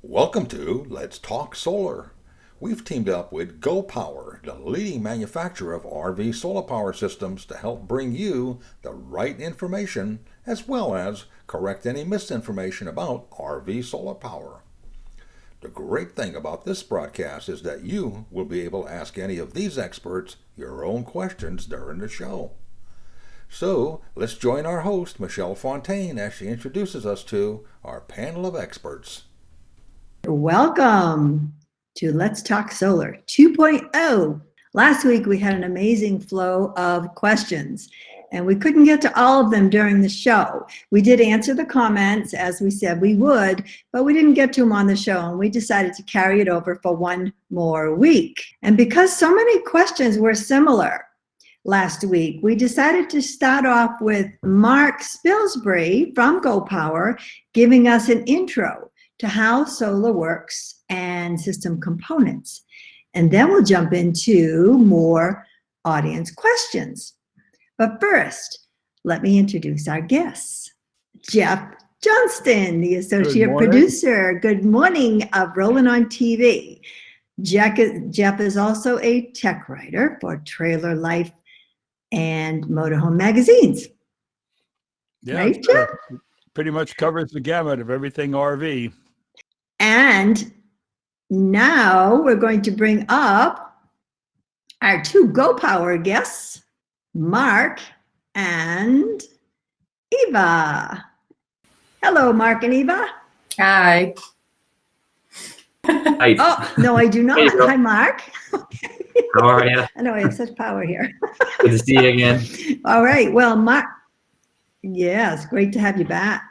Welcome to Let's Talk Solar. We've teamed up with Go Power, the leading manufacturer of RV solar power systems, to help bring you the right information as well as correct any misinformation about RV solar power. The great thing about this broadcast is that you will be able to ask any of these experts your own questions during the show. So let's join our host, Michelle Fontaine, as she introduces us to our panel of experts. Welcome to Let's Talk Solar 2.0. Last week we had an amazing flow of questions and we couldn't get to all of them during the show. We did answer the comments as we said we would, but we didn't get to them on the show and we decided to carry it over for one more week. And because so many questions were similar last week, we decided to start off with Mark Spilsbury from Go Power giving us an intro to how solar works and system components. And then we'll jump into more audience questions. But first, let me introduce our guests. Jeff Johnston, the associate producer. Good morning of Rollin on TV. Jeff is also a tech writer for Trailer Life and Motorhome Magazines. Yeah, right, Jeff? Pretty much covers the gamut of everything RV. And now we're going to bring up our two Go Power guests, Mark and Eva. Hello, Mark and Eva. Hi. Hi. Oh, no, I do not. Hi, Mark. How are you? I know I have such power here. Good to see you again. All right. Well, Mark, yes, great to have you back.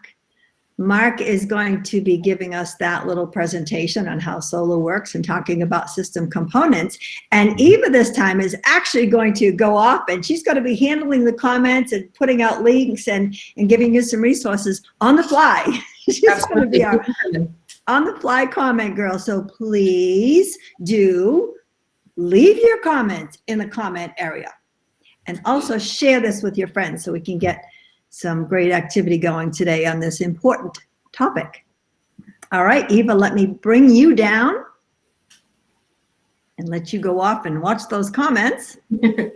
Mark is going to be giving us that little presentation on how solar works and talking about system components. And Eva this time is actually going to go off and she's going to be handling the comments and putting out links and giving you some resources on the fly. She's going to be our on the fly comment girl. So please do leave your comments in the comment area and also share this with your friends so we can get some great activity going today on this important topic. All right, Eva, let me bring you down and let you go off and watch those comments. I'm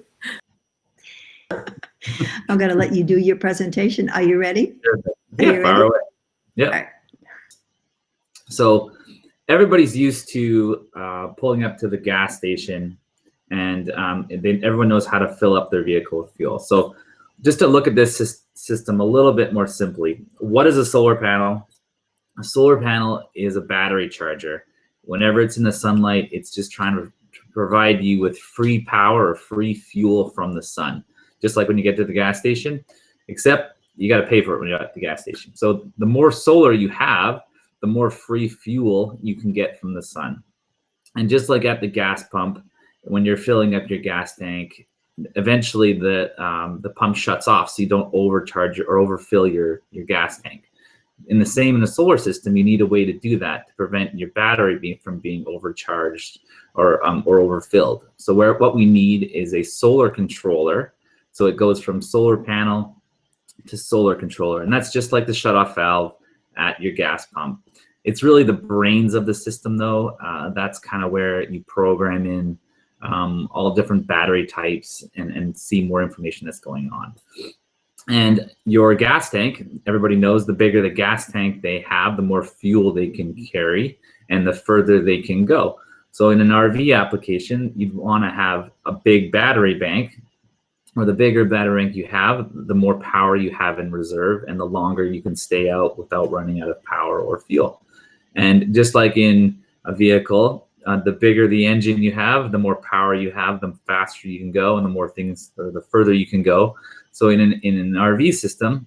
going to let you do your presentation. Are you ready? Yeah, far away. Yeah. Right. So everybody's used to pulling up to the gas station and everyone knows how to fill up their vehicle with fuel. So just to look at this system a little bit more simply, what is a solar panel? A solar panel is a battery charger. Whenever it's in the sunlight, it's just trying to provide you with free power or free fuel from the sun, just like when you get to the gas station, except you got to pay for it when you're at the gas station. So the more solar you have, the more free fuel you can get from the sun. And just like at the gas pump, when you're filling up your gas tank, eventually the pump shuts off so you don't overcharge or overfill your gas tank. In the solar system, you need a way to do that to prevent your battery from being overcharged or overfilled. So what we need is a solar controller. So it goes from solar panel to solar controller, and that's just like the shutoff valve at your gas pump. It's really the brains of the system, though. That's kind of where you program in all different battery types and see more information that's going on. And your gas tank, everybody knows the bigger the gas tank they have, the more fuel they can carry and the further they can go. So in an RV application, you'd want to have a big battery bank, or the bigger battery bank you have, the more power you have in reserve and the longer you can stay out without running out of power or fuel. And just like in a vehicle, the bigger the engine you have, the more power you have, the faster you can go, and the further you can go. So in an RV system,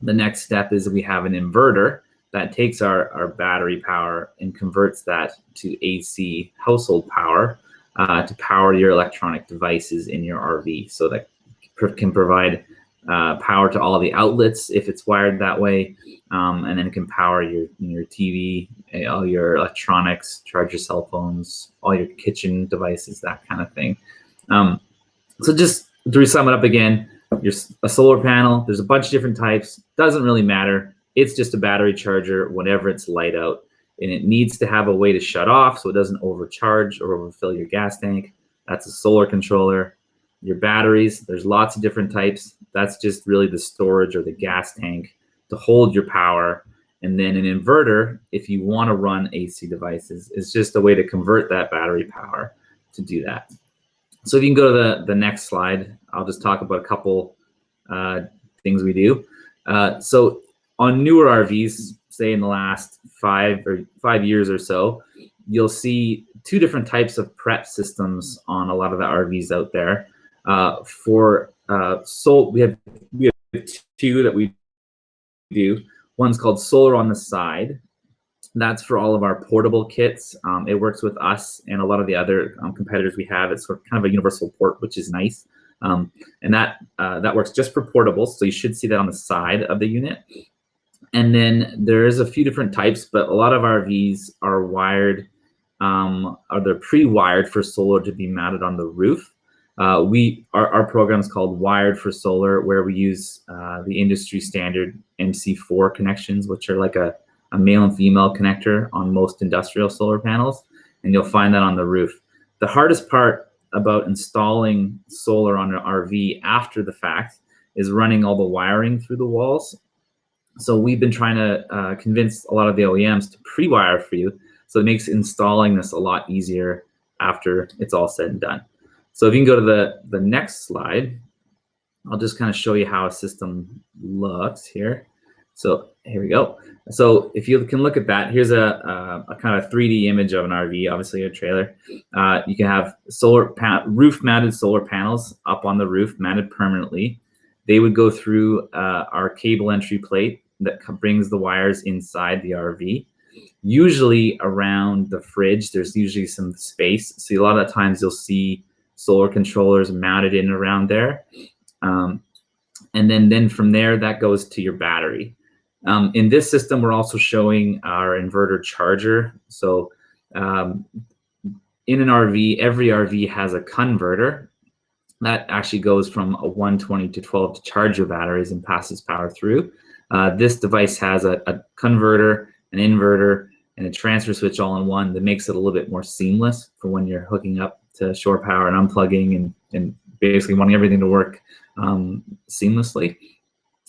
the next step is we have an inverter that takes our battery power and converts that to AC household power to power your electronic devices in your RV. So that can provide power to all the outlets if it's wired that way, and then it can power your TV, all your electronics, charge your cell phones, all your kitchen devices, that kind of thing. So just to sum it up again, a solar panel, there's a bunch of different types, doesn't really matter. It's just a battery charger whenever it's light out. and it needs to have a way to shut off so it doesn't overcharge or overfill your gas tank. That's a solar controller. Your batteries, there's lots of different types. That's just really the storage or the gas tank to hold your power. And then an inverter, if you want to run AC devices, is just a way to convert that battery power to do that. So if you can go to the next slide, I'll just talk about a couple things we do. So on newer RVs, say in the last 5 years or so, you'll see 2 different types of prep systems on a lot of the RVs out there. We have 2 that we do. One's called solar on the side. That's for all of our portable kits. It works with us and a lot of the other competitors we have. It's sort of kind of a universal port, which is nice. And that works just for portables. So you should see that on the side of the unit. And then there's a few different types, but a lot of RVs are wired, or they're pre-wired for solar to be mounted on the roof. Our program is called Wired for Solar, where we use the industry standard MC4 connections, which are like a male and female connector on most industrial solar panels, and you'll find that on the roof. The hardest part about installing solar on an RV after the fact is running all the wiring through the walls. So we've been trying to convince a lot of the OEMs to pre-wire for you, so it makes installing this a lot easier after it's all said and done. So if you can go to the next slide, I'll just kind of show you how a system looks here. So here we go. So if you can look at that, here's a kind of 3D image of an RV, obviously a trailer. You can have roof-mounted solar panels up on the roof, mounted permanently. They would go through our cable entry plate that brings the wires inside the RV. Usually around the fridge, there's usually some space. So a lot of the times you'll see solar controllers mounted in around there. And then from there, that goes to your battery. In this system, we're also showing our inverter charger. So in an RV, every RV has a converter that actually goes from a 120 to 12 to charge your batteries and passes power through. This device has a converter, an inverter, and a transfer switch all in one that makes it a little bit more seamless for when you're hooking up to shore power and unplugging and basically wanting everything to work seamlessly.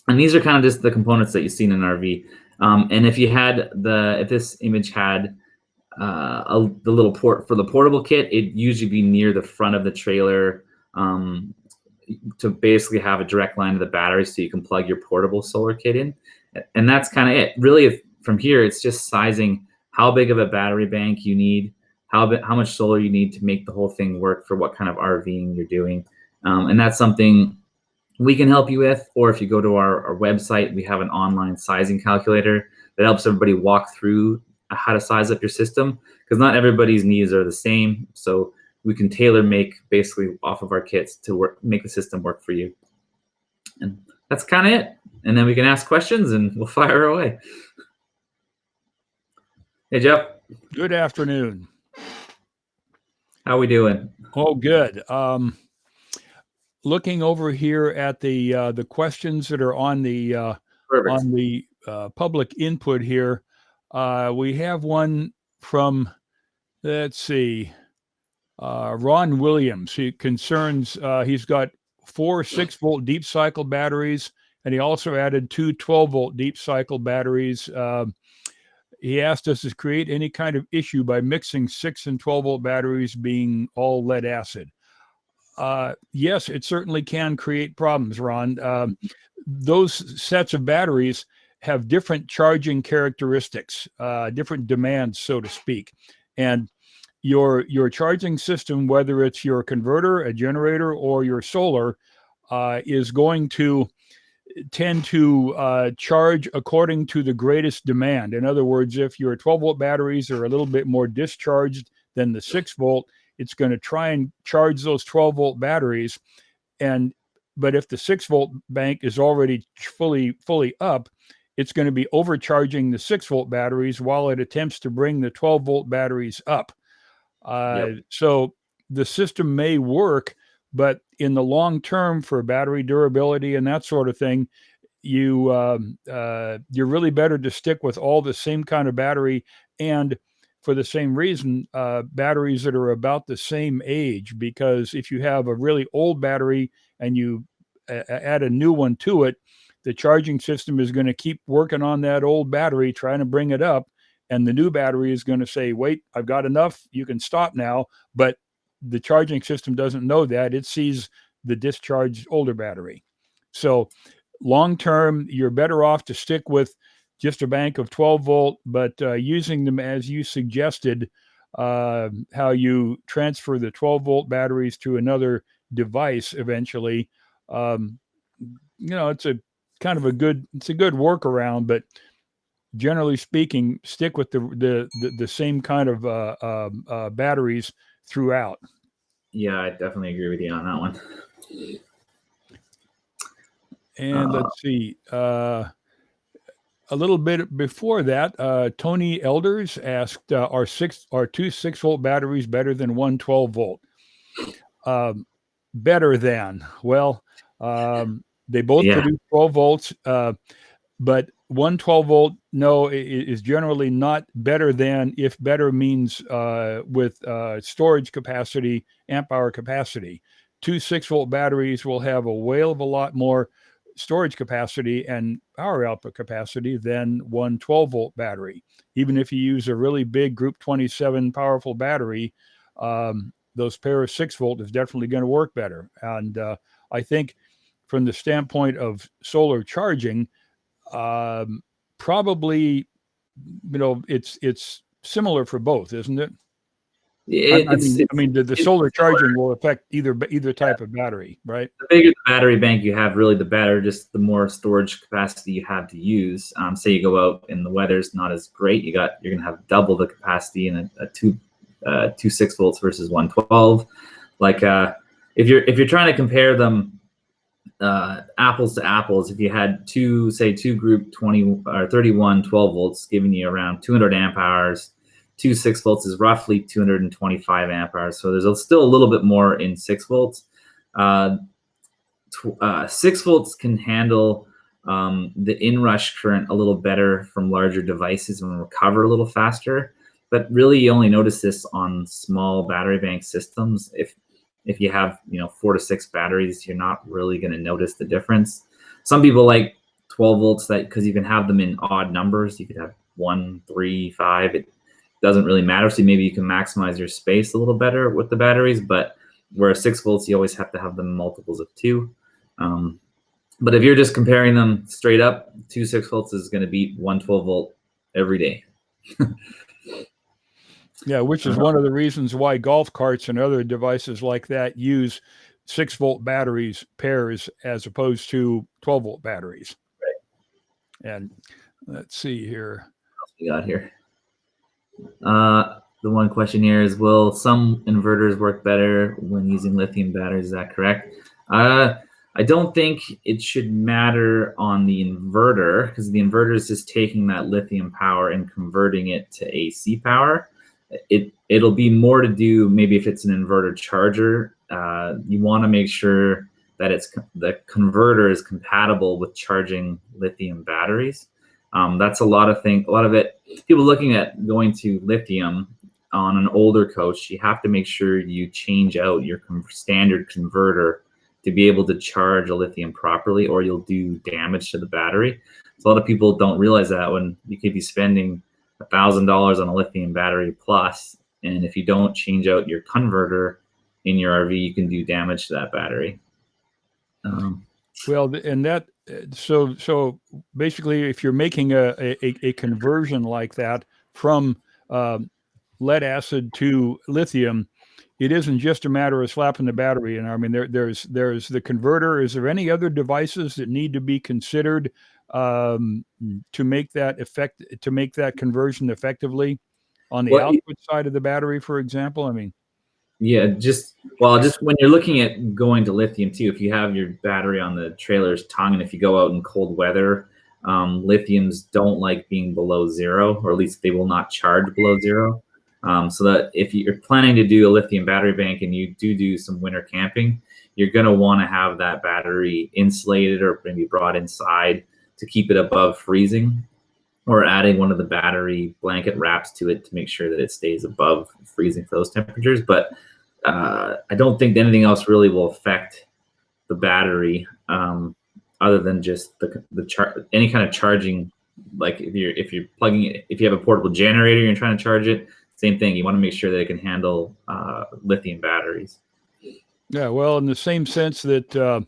And these are kind of just the components that you see in an RV. And if this image had the little port for the portable kit, it'd usually be near the front of the trailer to basically have a direct line to the battery so you can plug your portable solar kit in. And that's kind of it. Really, from here, it's just sizing how big of a battery bank you need, how much solar you need to make the whole thing work for what kind of RVing you're doing. And that's something we can help you with, or if you go to our website, we have an online sizing calculator that helps everybody walk through how to size up your system, because not everybody's needs are the same. So we can tailor make basically off of our kits to make the system work for you. And that's kind of it. And then we can ask questions and we'll fire away. Hey, Jeff. Good afternoon. How we doing? Oh, good. Looking over here at the questions that are on the public input here, we have one from, let's see, Ron Williams. He concerns, he's got 4 6-volt deep cycle batteries, and he also added 2 12-volt deep cycle batteries. He asked us to create any kind of issue by mixing 6 and 12-volt batteries being all lead acid. Yes, it certainly can create problems, Ron. Those sets of batteries have different charging characteristics, different demands, so to speak. And your charging system, whether it's your converter, a generator, or your solar, is going to tend to charge according to the greatest demand. In other words, if your 12-volt batteries are a little bit more discharged than the 6-volt, it's going to try and charge those 12-volt batteries. But if the 6-volt bank is already fully up, it's going to be overcharging the 6-volt batteries while it attempts to bring the 12-volt batteries up. So the system may work, but in the long term, for battery durability and that sort of thing, you're really better to stick with all the same kind of battery and for the same reason, batteries that are about the same age, because if you have a really old battery and you add a new one to it, the charging system is going to keep working on that old battery, trying to bring it up. And the new battery is going to say, wait, I've got enough. You can stop now. But the charging system doesn't know that. It sees the discharged older battery. So long term, you're better off to stick with just a bank of 12 volt, but using them as you suggested, how you transfer the 12 volt batteries to another device eventually. It's a kind of a good workaround, but generally speaking, stick with the same kind of batteries throughout. Yeah, I definitely agree with you on that one. And let's see. A little bit before that, Tony Elders asked, are two 6-volt batteries better than one 12-volt? Better than. Well, they both produce 12 volts, but one 12-volt, no, is generally not better than, if better means with storage capacity, amp hour capacity. Two 6-volt batteries will have a whale of a lot more storage capacity and power output capacity than one 12-volt battery. Even if you use a really big Group 27 powerful battery, those pair of 6-volt is definitely going to work better. And I think from the standpoint of solar charging, probably, it's similar for both, isn't it? The solar charging will affect either type of battery, right? The bigger the battery bank you have, really, the better. Just the more storage capacity you have to use. Say you go out and the weather's not as great, you're gonna have double the capacity in a two 6-volts versus 112. Like if you're trying to compare them apples to apples, if you had two Group 20 or 31 12 volts giving you around 200 amp hours. 2 6-volts is roughly 225 amp hours. So there's still a little bit more in 6 volts. 6 volts can handle the inrush current a little better from larger devices and recover a little faster. But really, you only notice this on small battery bank systems. If you have 4 to 6 batteries, you're not really going to notice the difference. Some people like 12 volts because you can have them in odd numbers. You could have 1, 3, 5. It doesn't really matter. So maybe you can maximize your space a little better with the batteries, but where 6 volts, you always have to have them multiples of 2. But if you're just comparing them straight up, 2 6-volts is going to beat 1 12-volt every day. Yeah, which is one of the reasons why golf carts and other devices like that use 6-volt batteries pairs as opposed to 12-volt batteries. Right. And let's see here. What else we got here? The one question here is, will some inverters work better when using lithium batteries? Is that correct? I don't think it should matter on the inverter, because the inverter is just taking that lithium power and converting it to AC power. It'll be more to do, maybe if it's an inverter charger, you want to make sure that the converter is compatible with charging lithium batteries. That's a lot of it. People looking at going to lithium on an older coach, you have to make sure you change out your standard converter to be able to charge a lithium properly, or you'll do damage to the battery. So a lot of people don't realize that when you could be spending $1,000 on a lithium battery plus, and if you don't change out your converter in your RV, you can do damage to that battery. Well, and that so basically, if you're making a conversion like that from lead acid to lithium, it isn't just a matter of slapping the battery in. I mean, there's the converter. Is there any other devices that need to be considered to make that conversion effectively on the output side of the battery, for example? I mean, yeah, just when you're looking at going to lithium too, if you have your battery on the trailer's tongue, and if you go out in cold weather, lithiums don't like being below 0, or at least they will not charge below 0. So that if you're planning to do a lithium battery bank and you do some winter camping, you're going to want to have that battery insulated or maybe brought inside to keep it above freezing. or adding one of the battery blanket wraps to it to make sure that it stays above freezing for those temperatures. But I don't think anything else really will affect the battery, other than just any kind of charging. Like if you're plugging it, if you have a portable generator, you're trying to charge it, same thing. You want to make sure that it can handle lithium batteries. Yeah, well, in the same sense that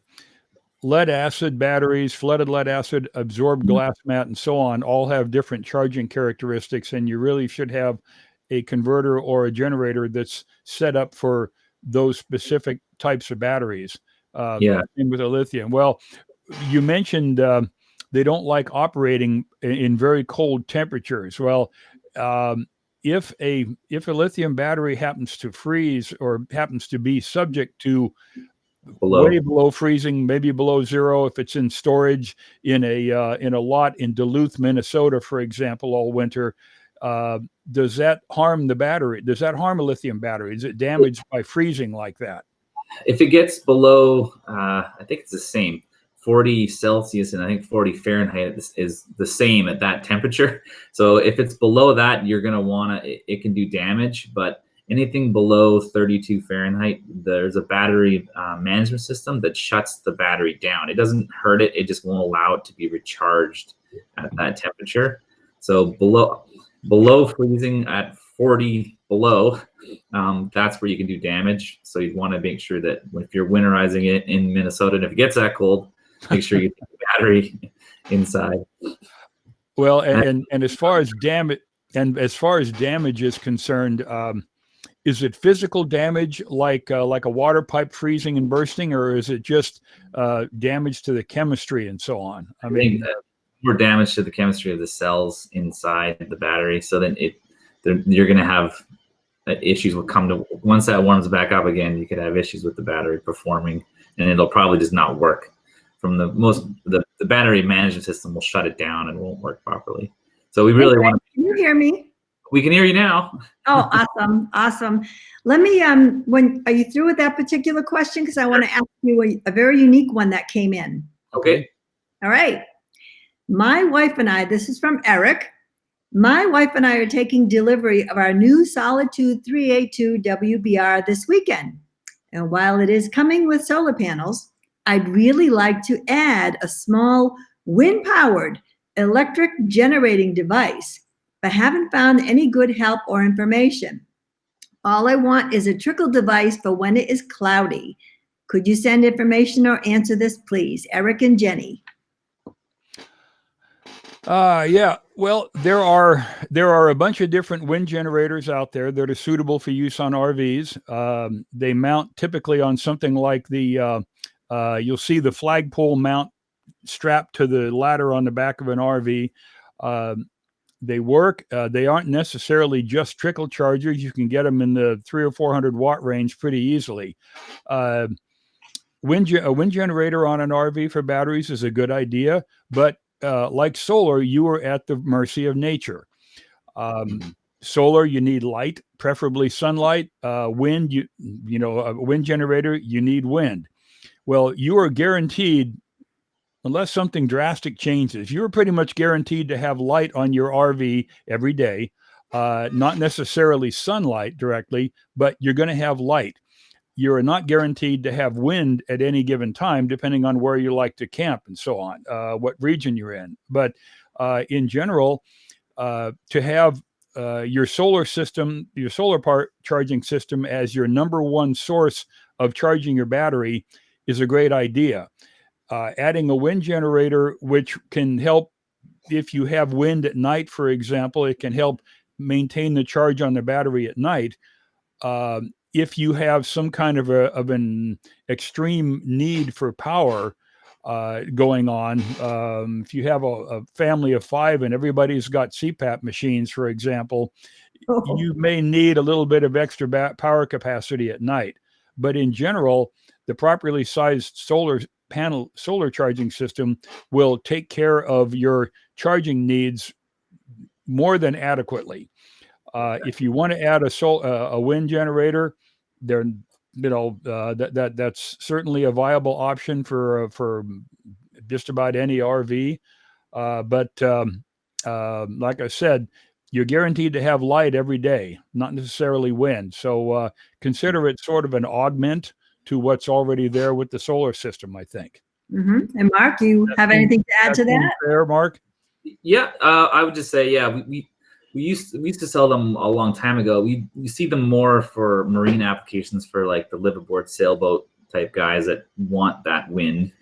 lead acid batteries, flooded lead acid, absorbed glass mat, and so on all have different charging characteristics, and you really should have a converter or a generator that's set up for those specific types of batteries. And with a lithium. Well, you mentioned they don't like operating in very cold temperatures. Well, if a lithium battery happens to freeze or happens to be subject to way below freezing, maybe below zero, if it's in storage in a lot in Duluth, Minnesota, for example, all winter, does that harm the battery? Does that harm a lithium battery? Is it damaged by freezing like that? If it gets below, I think it's the same, 40 Celsius and I think 40 Fahrenheit is the same at that temperature. So if it's below that, you're going to want to, it can do damage, but anything below 32 Fahrenheit, there's a battery management system that shuts the battery down. It doesn't hurt it. It just won't allow it to be recharged at that temperature. So below freezing at 40 below, that's where you can do damage. So you'd want to make sure that if you're winterizing it in Minnesota, and if it gets that cold, make sure you put the battery inside. Well, and as far as damage is concerned, is it physical damage like a water pipe freezing and bursting, or is it just damage to the chemistry and so on? I mean, more damage to the chemistry of the cells inside the battery. So then you're going to have issues will come to, once that warms back up again, you could have issues with the battery performing, and it'll probably just not work. From the battery management system will shut it down and won't work properly. So we really want to. Can you hear me? We can hear you now. Oh, awesome. Let me, are you through with that particular question? Because I want to ask you a very unique one that came in. Okay. All right. My wife and I, this is from Eric. My wife and I are taking delivery of our new Solitude 382 WBR this weekend. And while it is coming with solar panels, I'd really like to add a small wind-powered electric generating device, but haven't found any good help or information. All I want is a trickle device for when it is cloudy. Could you send information or answer this, please? Eric and Jenny. Yeah. Well, there are a bunch of different wind generators out there that are suitable for use on RVs. They mount typically on something like you'll see the flagpole mount strapped to the ladder on the back of an RV. They work. They aren't necessarily just trickle chargers. You can get them in the 300 or 400 watt range pretty easily. A wind generator on an RV for batteries is a good idea, but like solar, you are at the mercy of nature. Solar, you need light, preferably sunlight. Wind, a wind generator, you need wind. Well, you are guaranteed, unless something drastic changes, you're pretty much guaranteed to have light on your RV every day. Not necessarily sunlight directly, but you're going to have light. You're not guaranteed to have wind at any given time, depending on where you like to camp and so on, what region you're in. But in general, to have your solar system, your solar charging system as your number one source of charging your battery is a great idea. Adding a wind generator, which can help if you have wind at night, for example, it can help maintain the charge on the battery at night. If you have some kind of an extreme need for power going on, if you have a family of 5 and everybody's got CPAP machines, for example, you may need a little bit of extra power capacity at night. But in general, the properly sized solar charging system will take care of your charging needs more than adequately. If you want to add a wind generator, that's certainly a viable option for just about any RV. But like I said, you're guaranteed to have light every day, not necessarily wind. So consider it sort of an augment to what's already there with the solar system, I think. Mm-hmm. And Mark, do you have anything to add to that? Fair, Mark? Yeah, I would just say, yeah, we used to sell them a long time ago. We see them more for marine applications, for like the liveaboard sailboat type guys that want that wind.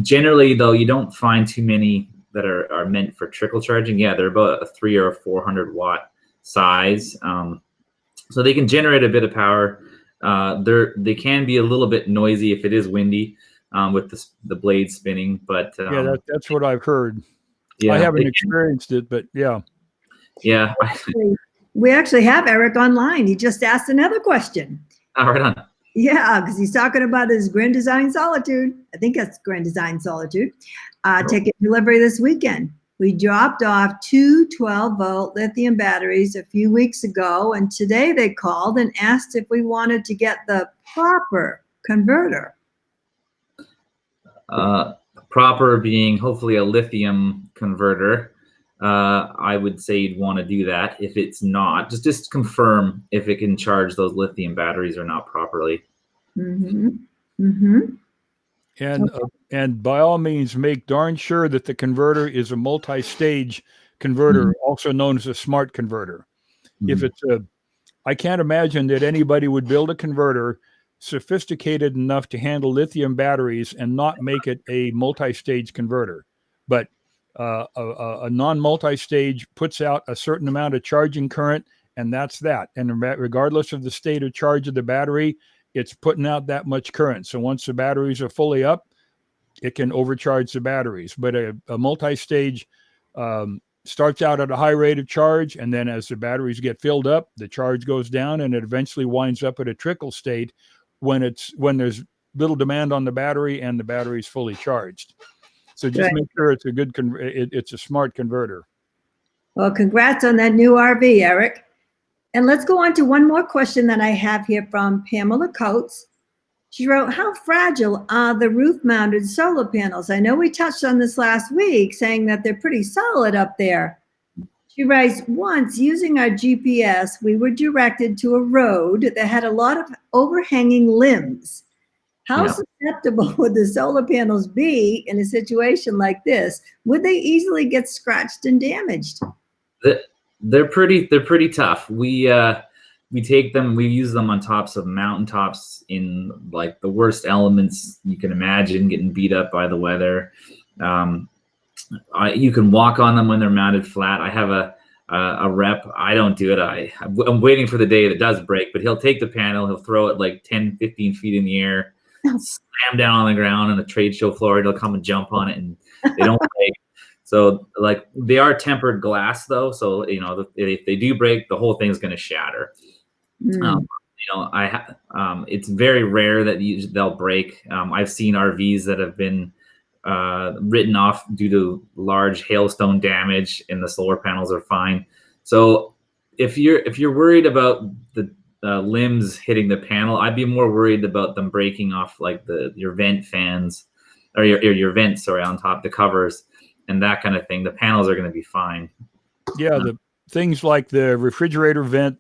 Generally, though, you don't find too many that are meant for trickle charging. Yeah, they're about a 300 or 400 watt size, so they can generate a bit of power. They can be a little bit noisy if it is windy, with the blade spinning. But yeah, that's what I've heard. Yeah, I haven't experienced it, but yeah. Yeah. We actually have Eric online. He just asked another question. Oh, right on. Yeah, because he's talking about his Grand Design Solitude. I think that's Grand Design Solitude. Taking delivery this weekend. We dropped off 2 12-volt lithium batteries a few weeks ago, and today they called and asked if we wanted to get the proper converter. Proper being hopefully a lithium converter. I would say you'd want to do that. If it's not, just confirm if it can charge those lithium batteries or not properly. Mm-hmm. Mm-hmm. And by all means, make darn sure that the converter is a multi-stage converter, also known as a smart converter. If it's I can't imagine that anybody would build a converter sophisticated enough to handle lithium batteries and not make it a multi-stage converter. But a non-multi-stage puts out a certain amount of charging current, and that's that. And regardless of the state of charge of the battery, it's putting out that much current. So once the batteries are fully up, it can overcharge the batteries. But a multi-stage starts out at a high rate of charge, and then as the batteries get filled up, the charge goes down, and it eventually winds up at a trickle state when there's little demand on the battery and the battery is fully charged. So just make sure it's a good it's a smart converter. Well, congrats on that new RV, Eric. And let's go on to one more question that I have here from Pamela Coates. She wrote, how fragile are the roof-mounted solar panels? I know we touched on this last week, saying that they're pretty solid up there. She writes, once using our GPS, we were directed to a road that had a lot of overhanging limbs. How susceptible would the solar panels be in a situation like this? Would they easily get scratched and damaged? They're pretty tough. We take them, we use them on tops of mountaintops in like the worst elements you can imagine, getting beat up by the weather. You can walk on them when they're mounted flat. I have a rep. I don't do it. I'm waiting for the day that it does break, but he'll take the panel, he'll throw it like 10, 15 feet in the air, slam down on the ground on the trade show floor, and he'll come and jump on it, and they don't break. So like they are tempered glass though. So, you know, if they do break, the whole thing is going to shatter. You know, it's very rare that they'll break. I've seen RVs that have been written off due to large hailstone damage, and the solar panels are fine. So if you're worried about the limbs hitting the panel, I'd be more worried about them breaking off like your vent fans or your vents, on top, the covers and that kind of thing. The panels are going to be fine. Yeah, the things like the refrigerator vent,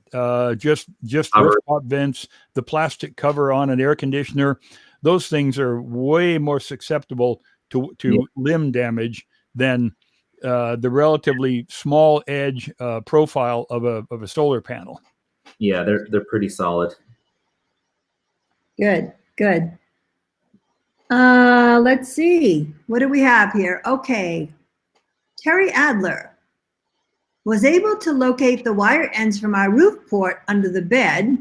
just rooftop vents, the plastic cover on an air conditioner, those things are way more susceptible to limb damage than the relatively small edge profile of a solar panel. Yeah, they're pretty solid. Good. Let's see. What do we have here? Okay. Terry Adler was able to locate the wire ends from our roof port under the bed.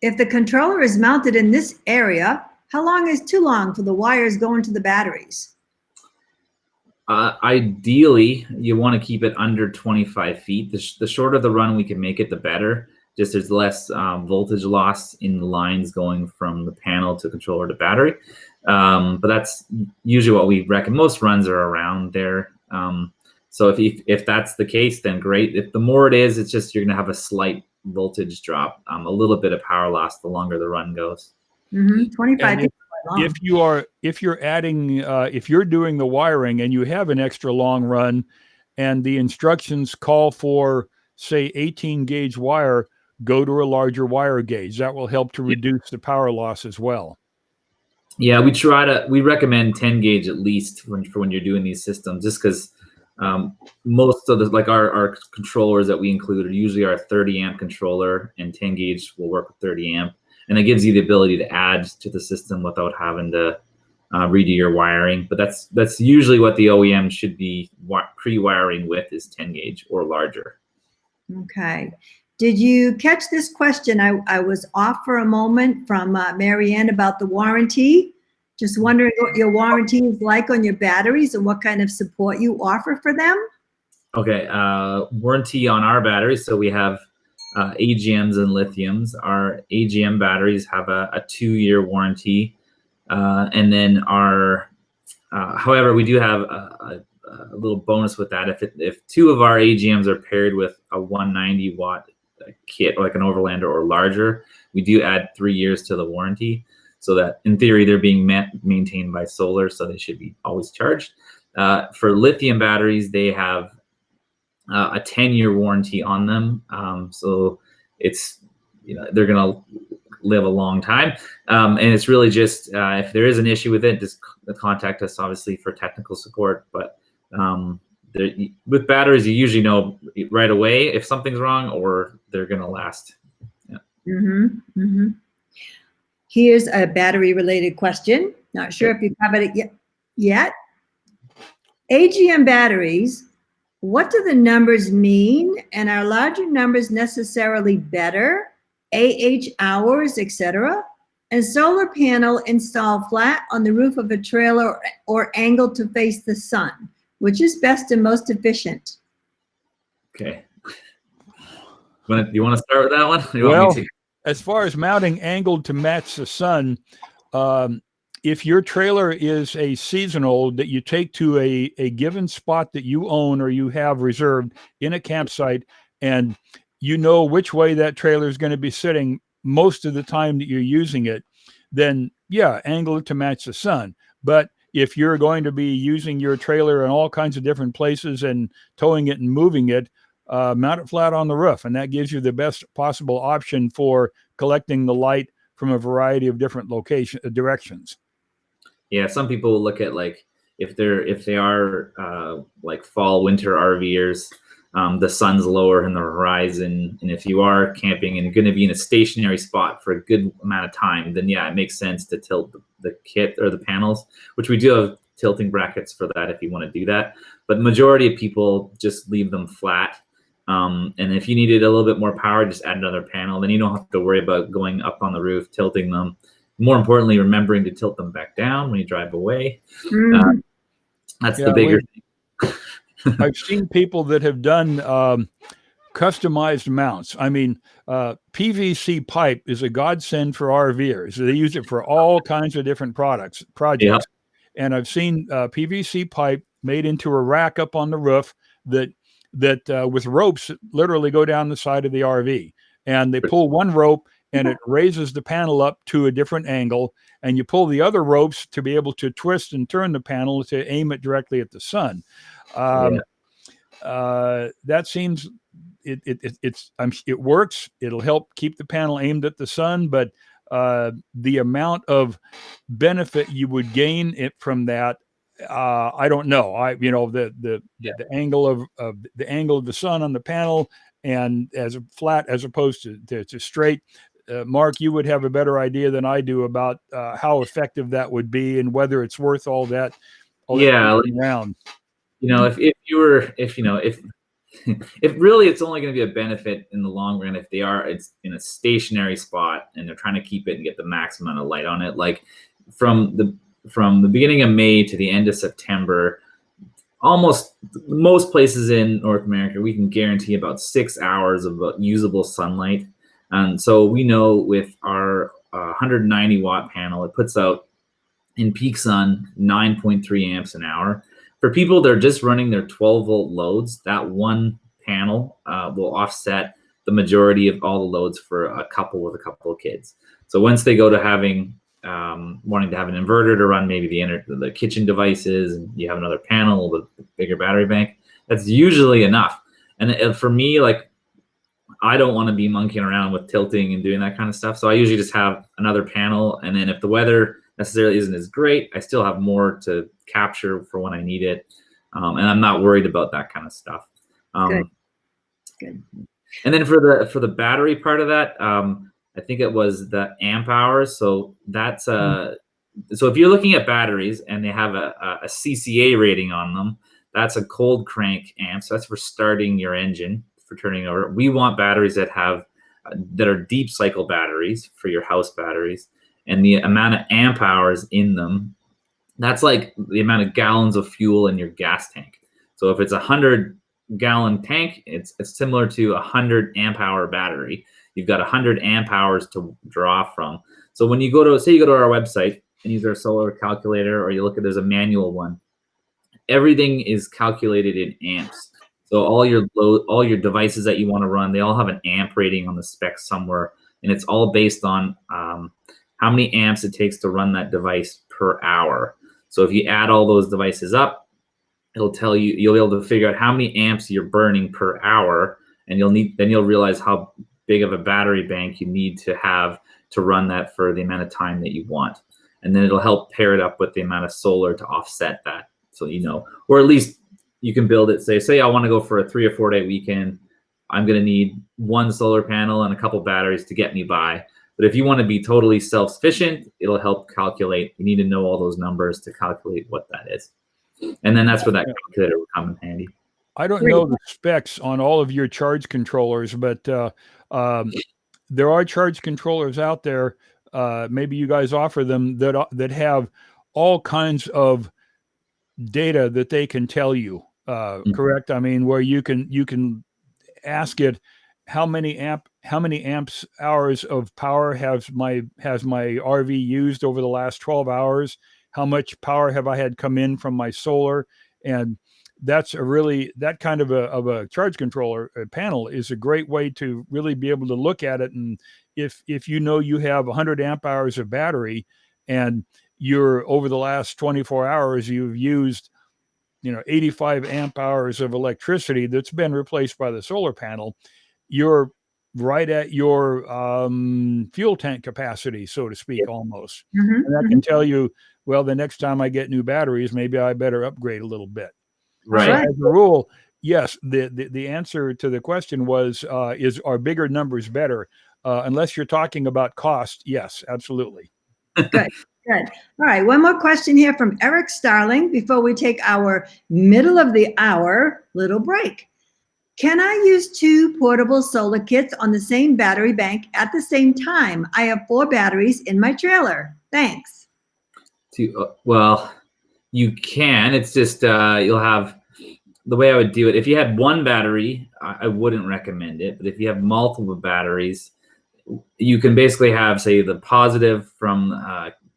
If the controller is mounted in this area, how long is too long for the wires going to the batteries? Ideally, you want to keep it under 25 feet. The shorter the run we can make it, the better. Just there's less voltage loss in the lines going from the panel to controller to battery. But that's usually what we reckon. Most runs are around there. So if that's the case, then great. If the more it is, it's just you're going to have a slight voltage drop, a little bit of power loss the longer the run goes. 25 feet. If you're adding, if you're doing the wiring and you have an extra long run, and the instructions call for, say, 18 gauge wire, go to a larger wire gauge. That will help to reduce the power loss as well. Yeah, we recommend 10 gauge at least for when you're doing these systems, just because most of the, like our controllers that we include are usually our 30 amp controller, and 10 gauge will work with 30 amp. And it gives you the ability to add to the system without having to redo your wiring. But that's usually what the OEM should be pre-wiring with, is 10 gauge or larger. Okay. Did you catch this question? I was off for a moment from Marianne about the warranty. Just wondering what your warranty is like on your batteries and what kind of support you offer for them. Okay, warranty on our batteries. So we have AGMs and lithiums. Our AGM batteries have a 2-year warranty. And then our, however, we do have a little bonus with that. If 2 of our AGMs are paired with a 190 watt kit, like an Overlander or larger, we do add 3 years to the warranty, so that in theory they're being maintained by solar, so they should be always charged. For lithium batteries, they have a 10-year warranty on them, so it's, they're gonna live a long time, and it's really just if there is an issue with it, just contact us obviously for technical support. But with batteries, you usually know right away if something's wrong or they're gonna last. Yeah. Mm-hmm. Mm-hmm. Here's a battery related question. Not sure if you've covered it yet. AGM batteries, what do the numbers mean? And are larger numbers necessarily better? AH hours, etc. And solar panel installed flat on the roof of a trailer or angled to face the sun. Which is best and most efficient? Okay. You want to start with that one? Well, as far as mounting angled to match the sun, if your trailer is a seasonal that you take to a given spot that you own or you have reserved in a campsite, and you know which way that trailer is going to be sitting most of the time that you're using it, then yeah, angle it to match the sun. But if you're going to be using your trailer in all kinds of different places and towing it and moving it, mount it flat on the roof. And that gives you the best possible option for collecting the light from a variety of different directions. Yeah, some people will look at, like, if they are like fall, winter RVers, the sun's lower in the horizon. And if you are camping and going to be in a stationary spot for a good amount of time, then yeah, it makes sense to tilt the kit or the panels, which we do have tilting brackets for that if you want to do that. But the majority of people just leave them flat. And if you needed a little bit more power, just add another panel. Then you don't have to worry about going up on the roof, tilting them. More importantly, remembering to tilt them back down when you drive away. That's the bigger thing. I've seen people that have done customized mounts. I mean, PVC pipe is a godsend for RVers. They use it for all kinds of different projects. Yeah. And I've seen PVC pipe made into a rack up on the roof that with ropes that literally go down the side of the RV. And they pull one rope and it raises the panel up to a different angle. And you pull the other ropes to be able to twist and turn the panel to aim it directly at the sun. That seems it works. It'll help keep the panel aimed at the sun, but the amount of benefit you would gain from that, I don't know. The angle of the angle of the sun on the panel and as a flat as opposed to straight. Mark, you would have a better idea than I do about how effective that would be and whether it's worth all that. Around. If really it's only going to be a benefit in the long run if it's in a stationary spot and they're trying to keep it and get the maximum amount of light on it. Like from the beginning of May to the end of September, almost most places in North America, we can guarantee about 6 hours of usable sunlight. And so we know with our 190 watt panel, it puts out in peak sun 9.3 amps an hour. For people that are just running their 12 volt loads, that one panel will offset the majority of all the loads for a couple with a couple of kids. So once they go to having wanting to have an inverter to run maybe the kitchen devices, and you have another panel with a bigger battery bank, That's usually enough. And for me, like, I don't want to be monkeying around with tilting and doing that kind of stuff. So I usually just have another panel. And then if the weather necessarily isn't as great, I still have more to capture for when I need it. And I'm not worried about that kind of stuff. Good. And then for the battery part of that, I think it was the amp hours. So that's so if you're looking at batteries and they have a CCA rating on them, that's a cold crank amp. So that's for starting your engine, for turning over. We want batteries that are deep cycle batteries for your house batteries, and the amount of amp hours in them, that's like the amount of gallons of fuel in your gas tank. So if it's a 100-gallon tank, it's similar to a 100 amp hour battery. You've got 100 amp hours to draw from. So when you go to our website and use our solar calculator, or you look at, there's a manual one, everything is calculated in amps. So all your devices that you want to run, they all have an amp rating on the specs somewhere, and it's all based on how many amps it takes to run that device per hour. So if you add all those devices up, it'll tell you, you'll be able to figure out how many amps you're burning per hour, and you'll realize how big of a battery bank you need to have to run that for the amount of time that you want. And then it'll help pair it up with the amount of solar to offset that. So, or at least you can build it, say I want to go for a 3 or 4 day weekend. I'm going to need one solar panel and a couple batteries to get me by. But if you want to be totally self-sufficient, it'll help calculate. You need to know all those numbers to calculate what that is. And then that's where that calculator will come in handy. I don't know the specs on all of your charge controllers, but there are charge controllers out there. Maybe you guys offer them that have all kinds of data that they can tell you. Correct? I mean, where you can ask it, how many amps hours of power has my RV used over the last 12 hours? How much power have I had come in from my solar? And that's that kind of a charge controller panel is a great way to really be able to look at it. And if you have 100 amp hours of battery, and you're over the last 24 hours, you've used 85 amp hours of electricity that's been replaced by the solar panel, you're right at your fuel tank capacity, so to speak, almost. And that can tell you, well, the next time I get new batteries, maybe I better upgrade a little bit. Right. So as a rule, yes, the answer to the question was, are bigger numbers better? Unless you're talking about cost, yes, absolutely. Good. All right. One more question here from Eric Starling before we take our middle of the hour little break. Can I use 2 portable solar kits on the same battery bank at the same time? I have 4 batteries in my trailer. Thanks. Well, you can. It's just you'll have, the way I would do it, if you had one battery, I wouldn't recommend it. But if you have multiple batteries, you can basically have, say, the positive from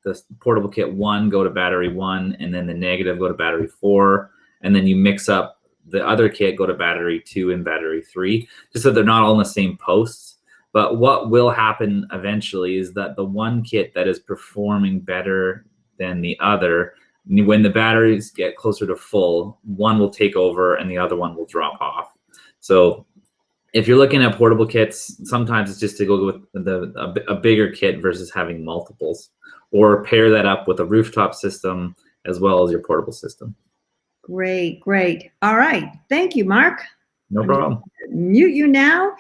the portable kit 1 go to battery 1, and then the negative go to battery 4, and then you mix up the other kit, go to battery 2 and battery 3, just so they're not all in the same posts. But what will happen eventually is that the one kit that is performing better than the other, when the batteries get closer to full, one will take over and the other one will drop off. So if you're looking at portable kits, sometimes it's just to go with a bigger kit versus having multiples, or pair that up with a rooftop system as well as your portable system. Great. All right. Thank you, Mark. No problem. Mute you now.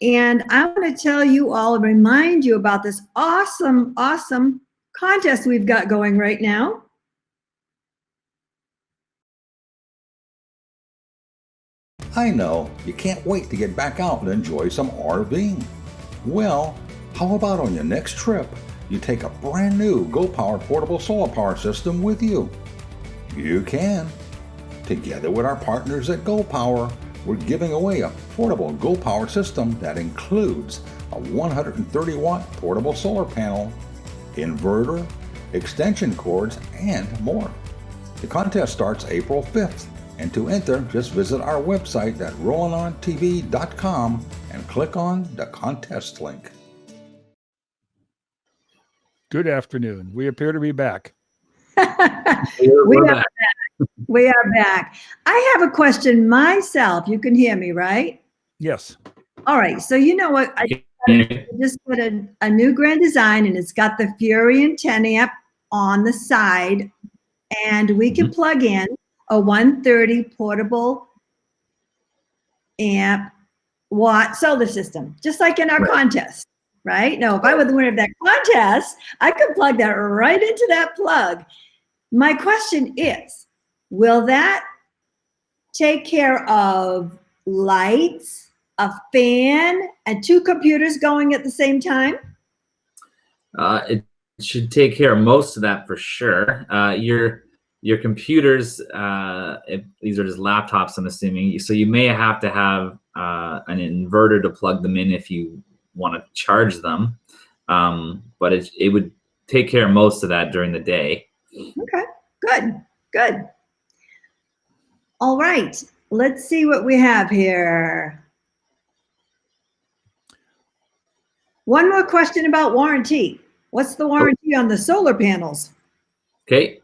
And I want to tell you all, remind you about this awesome contest we've got going right now. I know you can't wait to get back out and enjoy some RVing. Well, how about on your next trip, you take a brand new GoPower portable solar power system with you? You can. Together with our partners at GoPower, we're giving away a portable GoPower system that includes a 130-watt portable solar panel, inverter, extension cords, and more. The contest starts April 5th, and to enter, just visit our website at rollinontv.com and click on the contest link. Good afternoon. We appear to be back. We're back. We are back. I have a question myself. You can hear me, right? Yes. All right. So you know what? I just put a new Grand Design, and it's got the Furion 10 amp on the side, and we can plug in a 130 portable amp watt solar system, just like in our contest, right? Now, if I were the winner of that contest, I could plug that right into that plug. My question is, will that take care of lights, a fan, and 2 computers going at the same time? It should take care of most of that for sure. Your computers, these are just laptops, I'm assuming. So you may have to have an inverter to plug them in if you want to charge them. But it would take care of most of that during the day. Okay, good. All right, let's see what we have here. One more question about warranty. What's the warranty on the solar panels? Okay,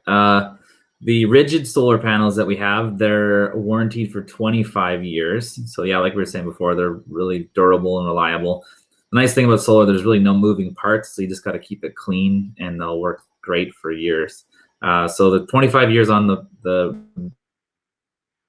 the rigid solar panels that we have, they're warranted for 25 years. So yeah, like we were saying before, they're really durable and reliable. The nice thing about solar, there's really no moving parts, so you just got to keep it clean and they'll work great for years. So the 25 years on the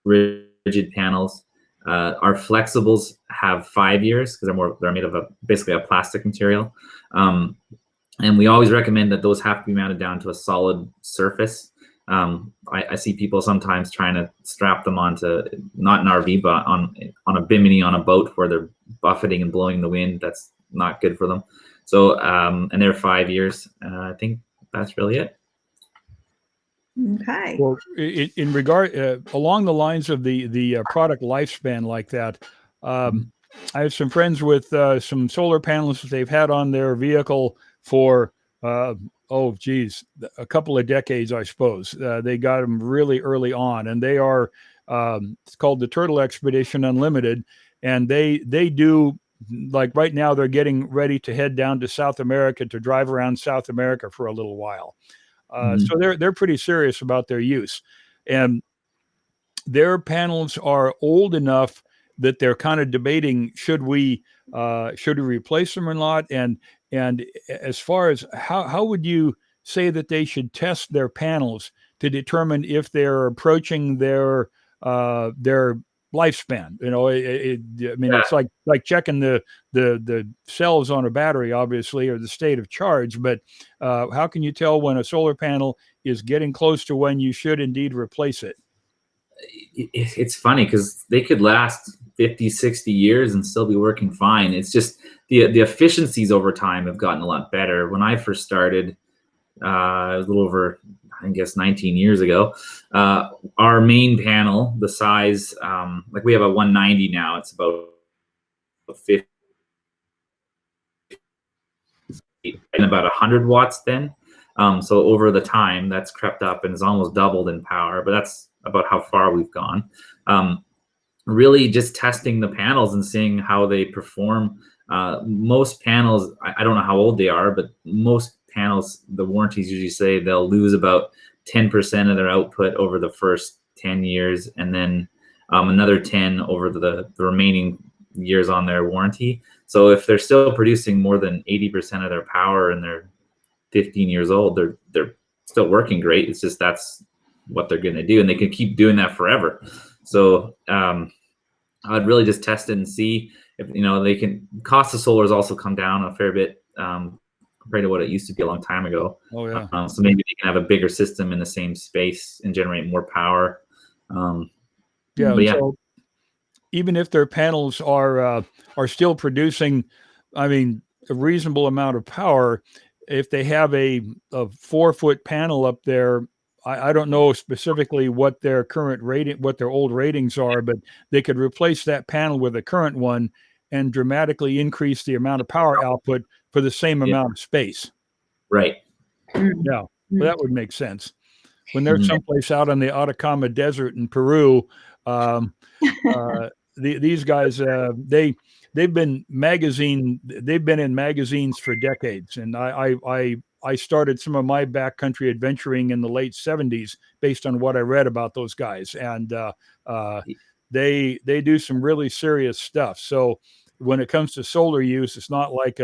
rigid panels. Our flexibles have 5 years because they're made of basically a plastic material. And we always recommend that those have to be mounted down to a solid surface. I see people sometimes trying to strap them onto, not an RV, but on a bimini on a boat where they're buffeting and blowing the wind. That's not good for them. So, and they're 5 years. I think that's really it. Okay. Well, in regard, along the lines of the product lifespan like that, I have some friends with some solar panels that they've had on their vehicle for, a couple of decades, I suppose. They got them really early on, and they are, it's called the Turtle Expedition Unlimited, and they do, like right now, they're getting ready to head down to South America to drive around South America for a little while. So they're pretty serious about their use, and their panels are old enough that they're kind of debating should we replace them or not. And as far as how would you say that they should test their panels to determine if they're approaching their lifespan? You know, it's like checking the cells on a battery, obviously, or the state of charge. But how can you tell when a solar panel is getting close to when you should indeed replace it? It's funny because they could last 50, 60 years and still be working fine. It's just the efficiencies over time have gotten a lot better. When I first started, it was a little over, I guess, 19 years ago, our main panel, the size, like we have a 190 now, it's about 50 and about 100 watts then. So over the time, that's crept up and has almost doubled in power, but that's about how far we've gone. Really just testing the panels and seeing how they perform. Most panels, I don't know how old they are, but most panels, the warranties usually say they'll lose about 10% of their output over the first 10 years, and then another 10 over the remaining years on their warranty. So if they're still producing more than 80% of their power and they're 15 years old, they're still working great. It's just that's what they're going to do, and they can keep doing that forever. So I'd really just test it and see if, they can. Cost of solar has also come down a fair bit compared to what it used to be a long time ago. Oh yeah. So maybe they can have a bigger system in the same space and generate more power. So even if their panels are still producing, a reasonable amount of power, if they have a 4-foot panel up there, I don't know specifically what their current rating, what their old ratings are, but they could replace that panel with a current one and dramatically increase the amount of power output for the same amount of space. Right. Yeah, well, that would make sense. When they're someplace out in the Atacama Desert in Peru, these guys, they've been in magazines for decades, and I I started some of my backcountry adventuring in the late 70s based on what I read about those guys. And they do some really serious stuff. So when it comes to solar use, it's not like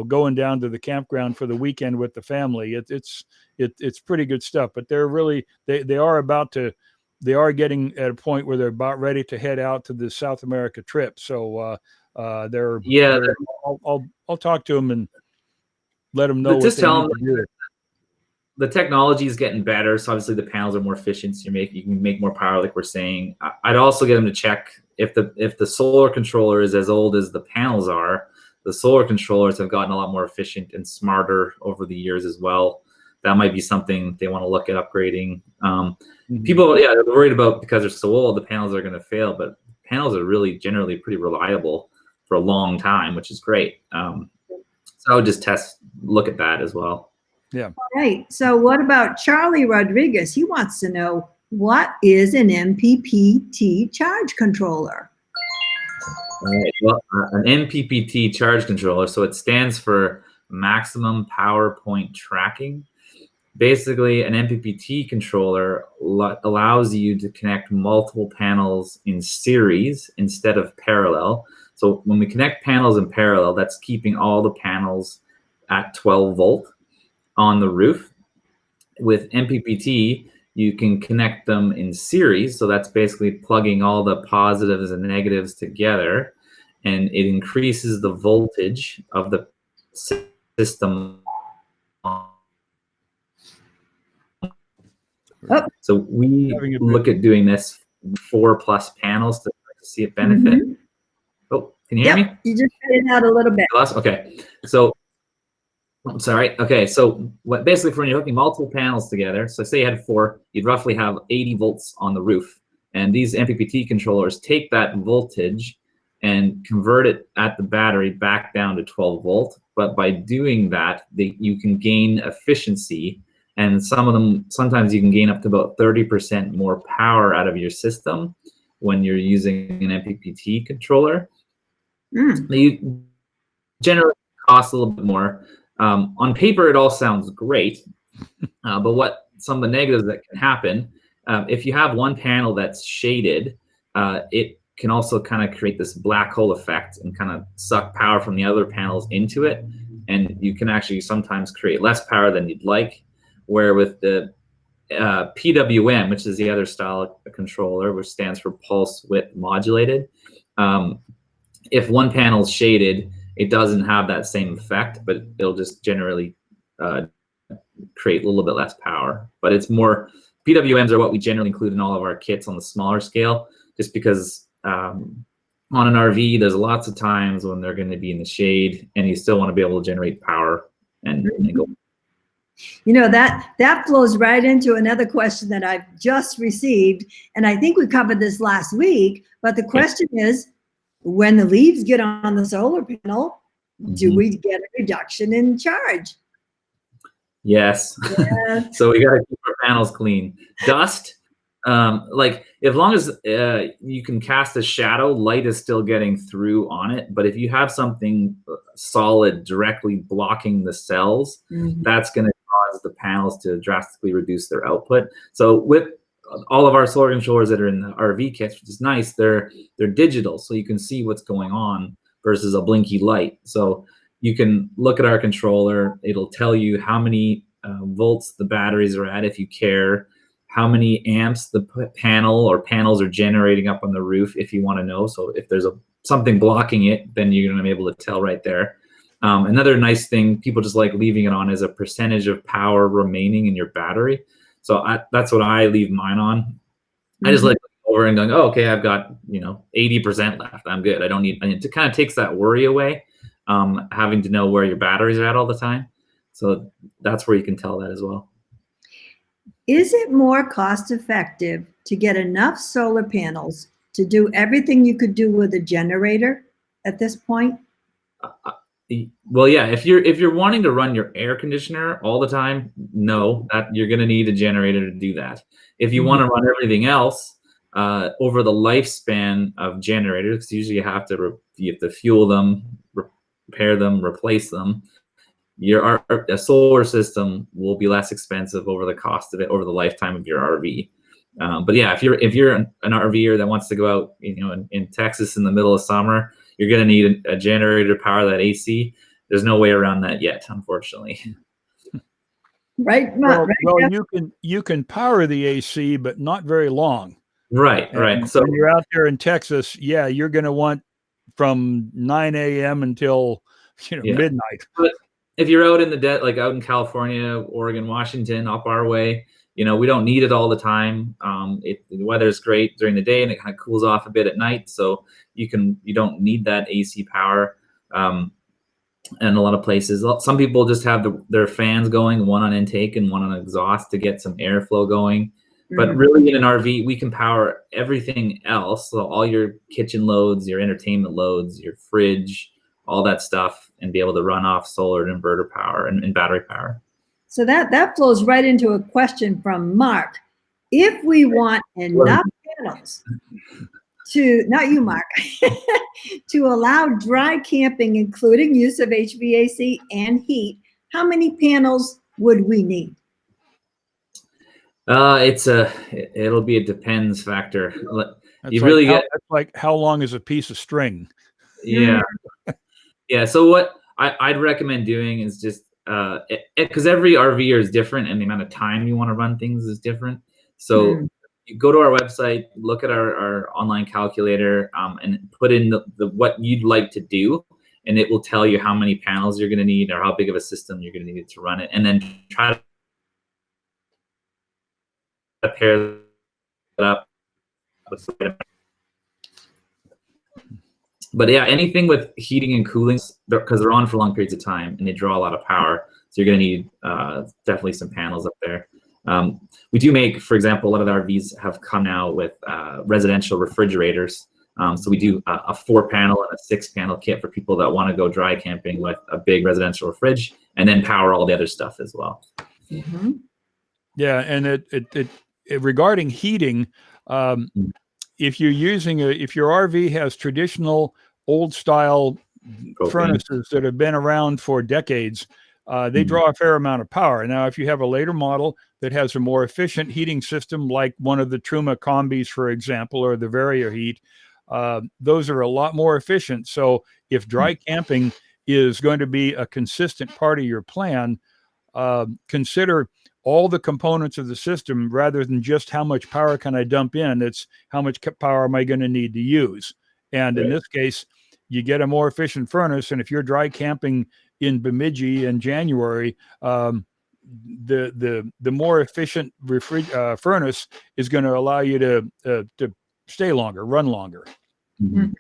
going down to the campground for the weekend with the family. It's pretty good stuff. But they're really they are getting at a point where they're about ready to head out to the South America trip. So I'll talk to them and let them know what they need to do. The technology is getting better, so obviously the panels are more efficient. So you can make more power, like we're saying. I'd also get them to check if the solar controller is as old as the panels are. The solar controllers have gotten a lot more efficient and smarter over the years as well. That might be something they want to look at upgrading. People, they're worried about, because they're so old, the panels are going to fail, but panels are really generally pretty reliable for a long time, which is great. So I would just look at that as well. Yeah. All right. So what about Charlie Rodriguez? He wants to know, what is an MPPT charge controller? All right. Well, an MPPT charge controller, so it stands for maximum power point tracking. Basically, an MPPT controller allows you to connect multiple panels in series instead of parallel. So when we connect panels in parallel, that's keeping all the panels at 12 volt on the roof. With MPPT, you can connect them in series. So that's basically plugging all the positives and negatives together, and it increases the voltage of the system. So we look at doing this 4+ panels to see it benefit. Oh, can you hear me? You just faded out a little bit. Okay. So I'm sorry. Okay. So basically, when you're hooking multiple panels together, so say you had 4, you'd roughly have 80 volts on the roof. And these MPPT controllers take that voltage and convert it at the battery back down to 12 volt. But by doing that, you can gain efficiency. And sometimes you can gain up to about 30% more power out of your system when you're using an MPPT controller. They generally cost a little bit more. On paper, it all sounds great, but what some of the negatives that can happen, if you have one panel that's shaded, it can also kind of create this black hole effect and kind of suck power from the other panels into it, and you can actually sometimes create less power than you'd like. Where with the PWM, which is the other style of controller, which stands for pulse width modulated, if one panel is shaded, it doesn't have that same effect, but it'll just generally create a little bit less power. But it's more, PWMs are what we generally include in all of our kits on the smaller scale, just because on an RV, there's lots of times when they're going to be in the shade, and you still want to be able to generate power and go. You know, that flows right into another question that I've just received, and I think we covered this last week, but the question is, when the leaves get on the solar panel, do we get a reduction in charge? Yes. So we got to keep our panels clean. Dust, like as long as you can cast a shadow, light is still getting through on it. But if you have something solid directly blocking the cells, that's going to cause the panels to drastically reduce their output. So with all of our solar controllers that are in the RV kits, which is nice, they're digital, so you can see what's going on versus a blinky light. So you can look at our controller, it'll tell you how many volts the batteries are at if you care, how many amps the panel or panels are generating up on the roof if you want to know. So if there's something blocking it, then you're going to be able to tell right there. Another nice thing people just like leaving it on is a percentage of power remaining in your battery. So that's what I leave mine on. I just like over and going, oh, okay, I've got 80% left. I'm good. I don't need. And it kind of takes that worry away, having to know where your batteries are at all the time. So that's where you can tell that as well. Is it more cost effective to get enough solar panels to do everything you could do with a generator at this point? Well, yeah, if you're wanting to run your air conditioner all the time, no, that you're going to need a generator to do that. If you want to run everything else over the lifespan of generators, because usually you have to fuel them, repair them, replace them, a solar system will be less expensive over the cost of it over the lifetime of your RV. But yeah, if you're an RVer that wants to go out, in Texas in the middle of summer, you're going to need a generator to power that AC. There's no way around that yet, unfortunately. Right. Well, Jeff? you can power the AC, but not very long. Right. So when you're out there in Texas, you're going to want from 9 a.m. until midnight. But if you're out in like out in California, Oregon, Washington, up our way, we don't need it all the time. The weather's great during the day, and it kind of cools off a bit at night, so you don't need that AC power. And a lot of places, some people just have their fans going, one on intake and one on exhaust to get some airflow going. But really, in an RV, we can power everything else. So all your kitchen loads, your entertainment loads, your fridge, all that stuff, and be able to run off solar and inverter power and battery power. So that flows right into a question from Mark. If we want enough panels not you, Mark, to allow dry camping, including use of HVAC and heat, how many panels would we need? It'll be a depends factor. That's like how long is a piece of string? Yeah. Yeah. So what I'd recommend doing is just, because every RVer is different and the amount of time you want to run things is different. So you go to our website, look at our online calculator, and put in the what you'd like to do, and it will tell you how many panels you're going to need or how big of a system you're going to need to run it, and then try to pair that up with. But yeah, anything with heating and cooling, because they're on for long periods of time and they draw a lot of power, so you're going to need definitely some panels up there. We do make, for example, a lot of the RVs have come out with residential refrigerators. So we do a 4-panel and a 6-panel kit for people that want to go dry camping with a big residential fridge, and then power all the other stuff as well. Mm-hmm. Yeah, and it regarding heating, if you're if your RV has traditional old style furnaces that have been around for decades, they draw a fair amount of power. Now, if you have a later model that has a more efficient heating system, like one of the Truma combis, for example, or the VarioHeat, those are a lot more efficient. So if dry camping is going to be a consistent part of your plan, consider all the components of the system rather than just how much power can I dump in. It's how much power am I going to need to use. And in this case, you get a more efficient furnace. And if you're dry camping in Bemidji in January, the more efficient furnace is going to allow you to stay longer, run longer. Mm-hmm.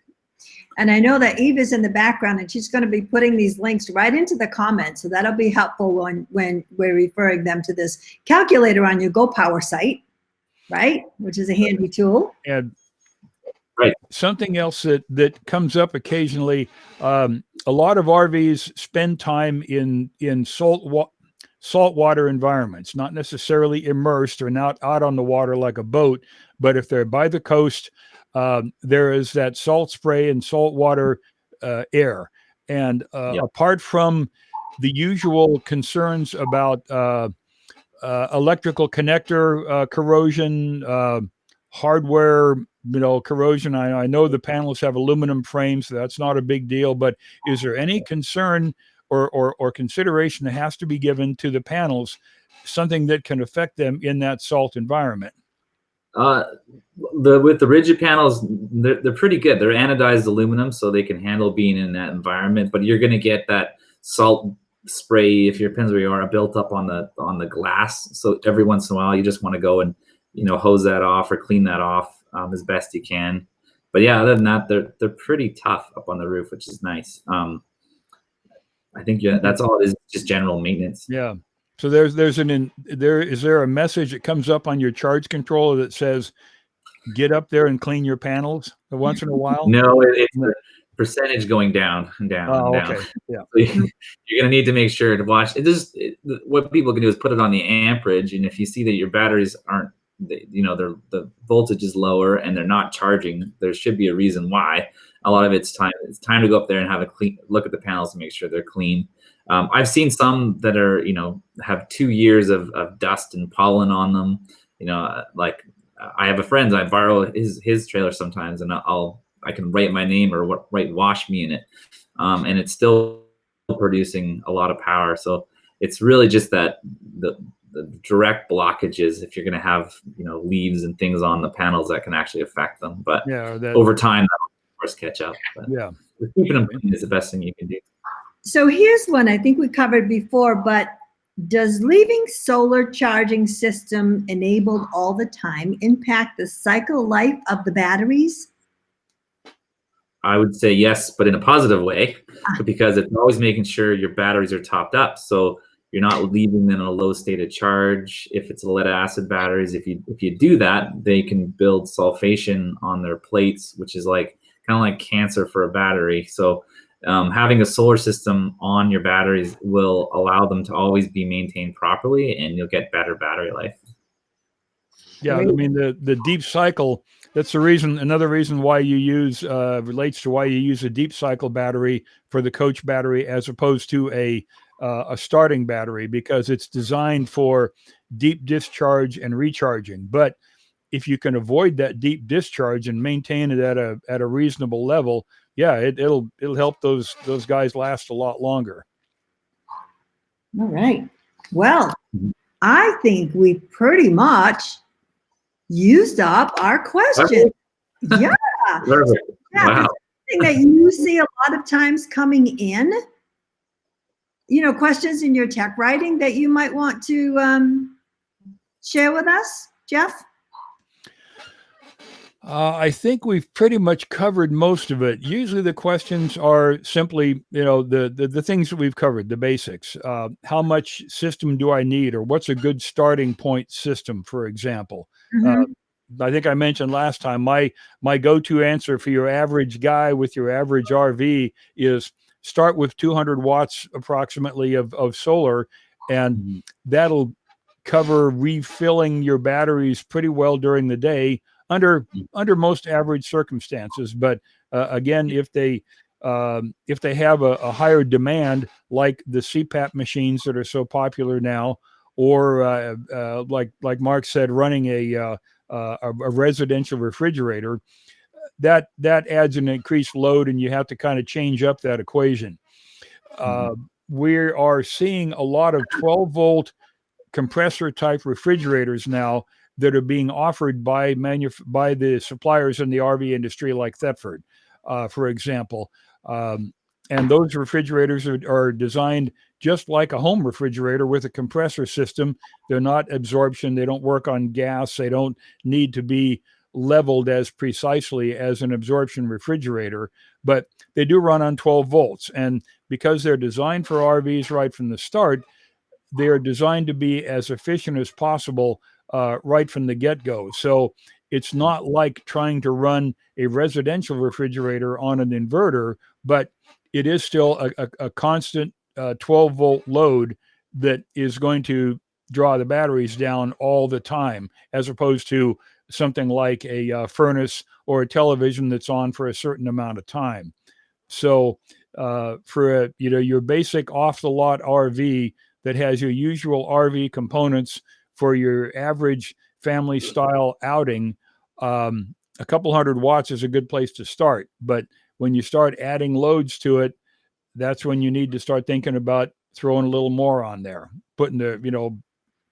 And I know that Eve is in the background, and she's going to be putting these links right into the comments, so that'll be helpful when we're referring them to this calculator on your GoPower site, right? Which is a handy tool. And something else that comes up occasionally, a lot of RVs spend time in saltwater environments, not necessarily immersed or not out on the water like a boat, but if they're by the coast, there is that salt spray and saltwater air. And apart from the usual concerns about electrical connector corrosion, hardware corrosion, I know the panels have aluminum frames, so that's not a big deal, but is there any concern or consideration that has to be given to the panels, something that can affect them in that salt environment? With the rigid panels, they're pretty good. They're anodized aluminum, so they can handle being in that environment. But you're going to get that salt spray if your pins where you are built up on the glass. So every once in a while, you just want to go and hose that off or clean that off as best you can. But yeah, other than that, they're pretty tough up on the roof, which is nice. I think that's all it is, just general maintenance. Yeah. So is there a message that comes up on your charge controller that says, get up there and clean your panels once in a while? No, it's the percentage going down and down and down. Okay. Yeah. So you're going to need to make sure to watch it. What people can do is put it on the amperage. And if you see that your batteries aren't, the voltage is lower and they're not charging, there should be a reason why. a lot of it's time to go up there and have a clean look at the panels and make sure they're clean. I've seen some that are, have 2 years of dust and pollen on them. Like I have a friend, I borrow his trailer sometimes, and I can write my name or write "wash me" in it, and it's still producing a lot of power. So it's really just that the direct blockages, if you're going to have leaves and things on the panels, that can actually affect them. But over time, that'll of course catch up. But keeping them clean is the best thing you can do. So here's one I think we covered before, but does leaving solar charging system enabled all the time impact the cycle life of the batteries? I would say yes, but in a positive way, because it's always making sure your batteries are topped up. So you're not leaving them in a low state of charge. If it's lead acid batteries, if you do that, they can build sulfation on their plates, which is kind of like cancer for a battery. So having a solar system on your batteries will allow them to always be maintained properly, and you'll get better battery life. Yeah, I mean the deep cycle. That's the reason. Another reason why you use relates to why you use a deep cycle battery for the coach battery as opposed to a starting battery, because it's designed for deep discharge and recharging. But if you can avoid that deep discharge and maintain it at a reasonable level, it'll help those guys last a lot longer. All right. Well, I think we pretty much used up our question. Yeah. Perfect. Wow. Something that you see a lot of times coming in, questions in your tech writing that you might want to share with us, Jeff? I think we've pretty much covered most of it. Usually the questions are simply, the things that we've covered, the basics. How much system do I need, or what's a good starting point system, for example? I think I mentioned last time, my go-to answer for your average guy with your average RV is start with 200 watts approximately of solar, and that'll cover refilling your batteries pretty well during the day under most average circumstances. But again, if they have a higher demand, like the CPAP machines that are so popular now, or like Mark said, running a residential refrigerator, that adds an increased load, and you have to kind of change up that equation. We are seeing a lot of 12-volt compressor type refrigerators now that are being offered by the suppliers in the RV industry, like Thetford, for example. And those refrigerators are designed just like a home refrigerator with a compressor system. They're not absorption. They don't work on gas. They don't need to be leveled as precisely as an absorption refrigerator, but they do run on 12 volts. And because they're designed for RVs right from the start, they are designed to be as efficient as possible right from the get-go. So it's not like trying to run a residential refrigerator on an inverter, but it is still a constant 12-volt load that is going to draw the batteries down all the time, as opposed to something like a furnace or a television that's on for a certain amount of time. So for your basic off-the-lot RV that has your usual RV components for your average family style outing, a couple hundred watts is a good place to start. But when you start adding loads to it, that's when you need to start thinking about throwing a little more on there, putting the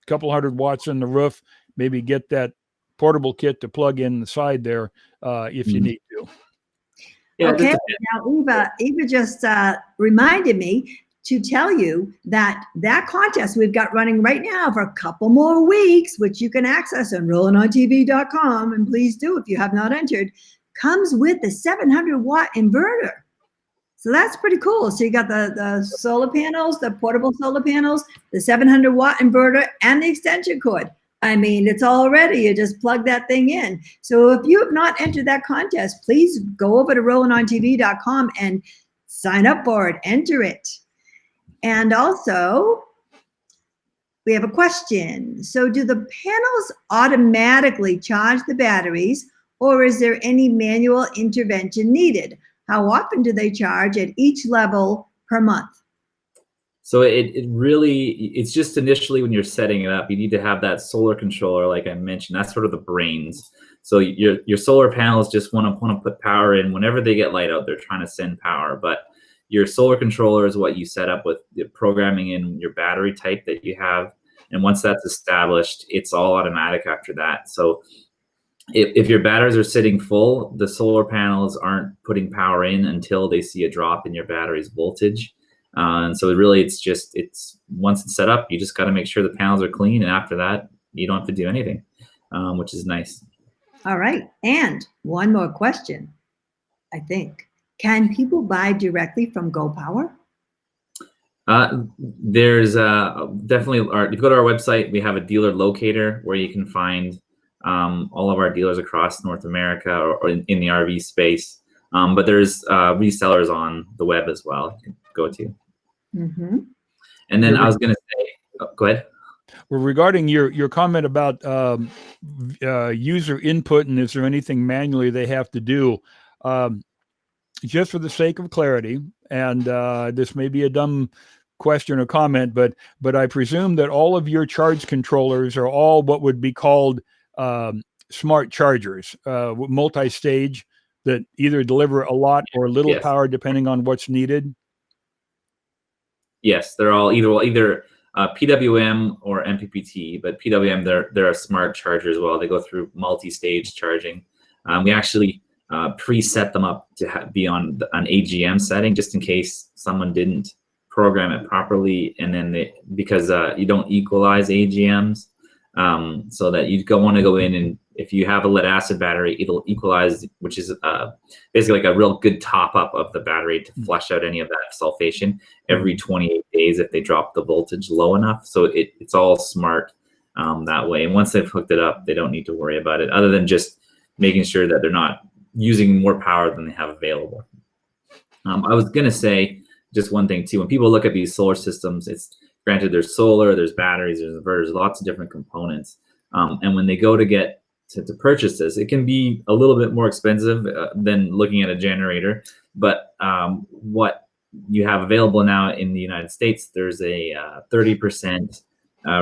couple hundred watts in the roof, maybe get that portable kit to plug in the side there if you need to. Yeah, okay, now Eva just reminded me to tell you that contest we've got running right now for a couple more weeks, which you can access on rollinontv.com, and please do if you have not entered, comes with the 700-watt inverter. So that's pretty cool. So you got the solar panels, the portable solar panels, the 700-watt inverter, and the extension cord. I mean, it's all ready. You just plug that thing in. So if you have not entered that contest, please go over to rollinontv.com and sign up for it, enter it. And also, we have a question. So do the panels automatically charge the batteries, or is there any manual intervention needed? How often do they charge at each level per month? So it's just initially when you're setting it up, you need to have that solar controller, like I mentioned. That's sort of the brains. So your solar panels just want to put power in whenever they get light out. They're trying to send power, but your solar controller is what you set up with the programming in your battery type that you have. And once that's established, it's all automatic after that. So if your batteries are sitting full, the solar panels aren't putting power in until they see a drop in your battery's voltage. And so it's once it's set up, you just got to make sure the panels are clean. And after that, you don't have to do anything, which is nice. All right. And one more question, I think. Can people buy directly from Go Power? There's definitely, if you go to our website, we have a dealer locator where you can find all of our dealers across North America or in the RV space. But there's resellers on the web as well you can go to. Mm-hmm. And then I was going to say, go ahead. Well, regarding your comment about user input and is there anything manually they have to do, just for the sake of clarity, and this may be a dumb question or comment, but I presume that all of your charge controllers are all what would be called smart chargers, multi-stage, that either deliver a lot or little power depending on what's needed. Yes, they're all either PWM or MPPT, but PWM, they're a smart charger as well. They go through multi-stage charging. We actually preset them up to be on an AGM setting just in case someone didn't program it properly, and then because you don't equalize AGMs, so that you want to go in, and if you have a lead acid battery, it'll equalize, which is basically like a real good top up of the battery to flush out any of that sulfation every 28 days if they drop the voltage low enough. So it's all smart that way. And once they've hooked it up, they don't need to worry about it, other than just making sure that they're not using more power than they have available. I was going to say just one thing too. When people look at these solar systems, it's granted there's solar, there's batteries, there's inverters, lots of different components. And when they go to get to purchase this, it can be a little bit more expensive than looking at a generator. But what you have available now in the United States, there's a 30%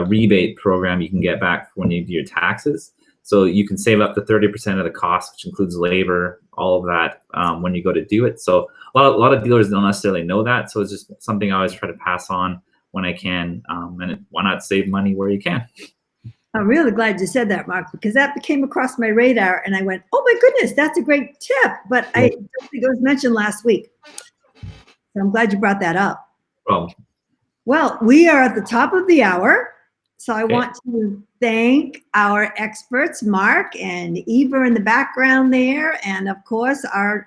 rebate program you can get back when you do your taxes. So you can save up to 30% of the cost, which includes labor, all of that, when you go to do it. So a lot of dealers don't necessarily know that. So it's just something I always try to pass on when I can. And why not save money where you can? I'm really glad you said that, Mark, because that came across my radar and I went, oh my goodness, that's a great tip. But I don't think it was mentioned last week. So I'm glad you brought that up. Well, we are at the top of the hour. So I want to thank our experts, Mark and Eva in the background there, and of course our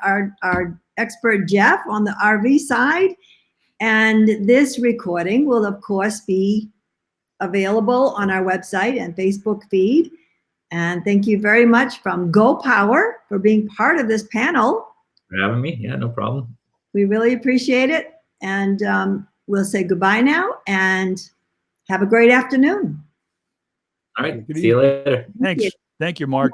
expert Jeff on the RV side. And this recording will of course be available on our website and Facebook feed. And thank you very much from Go Power for being part of this panel. For having me, yeah, no problem. We really appreciate it. And we'll say goodbye now and have a great afternoon. All right. See you later. Thanks. Thank you, Mark.